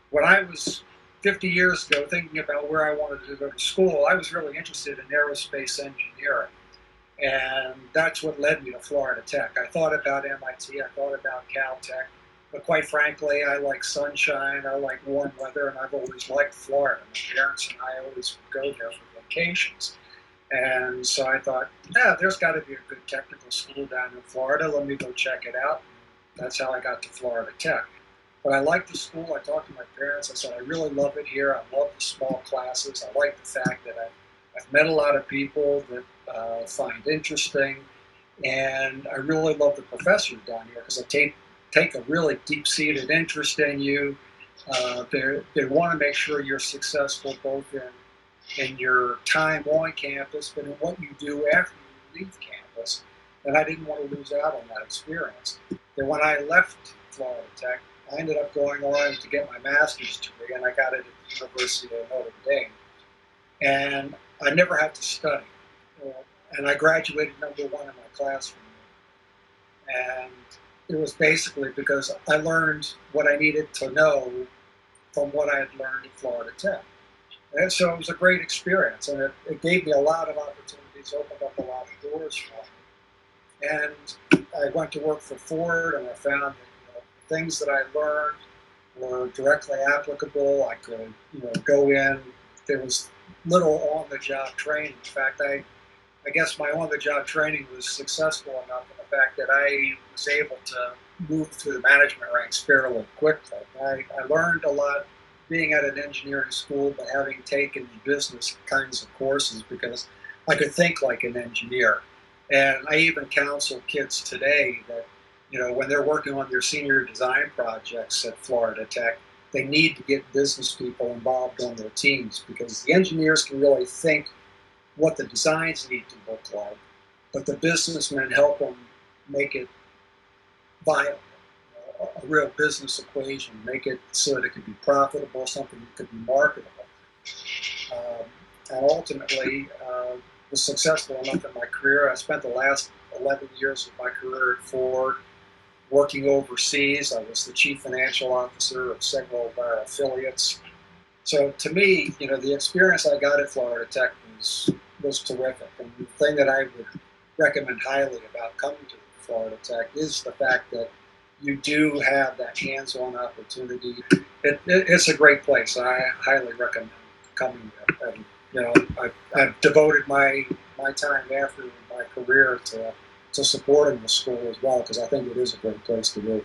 When I was 50 years ago thinking about where I wanted to go to school, I was really interested in aerospace engineering. And that's what led me to Florida Tech. I thought about MIT, I thought about Caltech, but quite frankly, I like sunshine, I like warm weather, and I've always liked Florida. My parents and I always go there for vacations. And so I thought, yeah, there's got to be a good technical school down in Florida. Let me go check it out. That's how I got to Florida Tech. But I liked the school. I talked to my parents. I said, I really love it here. I love the small classes. I like the fact that I've met a lot of people that find interesting. And I really love the professors down here because they take a really deep-seated interest in you. They want to make sure you're successful both in your time on campus, but in what you do after you leave campus. And I didn't want to lose out on that experience. Then when I left Florida Tech, I ended up going on to get my master's degree, and I got it at the University of Notre Dame. And I never had to study. And I graduated #1 in my class from there. And it was basically because I learned what I needed to know from what I had learned at Florida Tech. And so it was a great experience, and it gave me a lot of opportunities, opened up a lot of doors for me. And I went to work for Ford, and I found that the things that I learned were directly applicable. I could go in. There was little on-the-job training. In fact, I guess my on-the-job training was successful enough in the fact that I was able to move through the management ranks fairly quickly. I learned a lot being at an engineering school, but having taken business kinds of courses because I could think like an engineer. And I even counsel kids today that, when they're working on their senior design projects at Florida Tech, they need to get business people involved on their teams because the engineers can really think what the designs need to look like, but the businessmen help them make it viable, a real business equation, make it so that it could be profitable, something that could be marketable. And ultimately, was successful enough in my career. I spent the last 11 years of my career at Ford working overseas. I was the chief financial officer of several of our affiliates. So to me, the experience I got at Florida Tech was terrific. And the thing that I would recommend highly about coming to Florida Tech is the fact that you do have that hands-on opportunity. It's a great place. I highly recommend coming there. And, I've devoted my time after my career to supporting the school as well because I think it is a great place to be.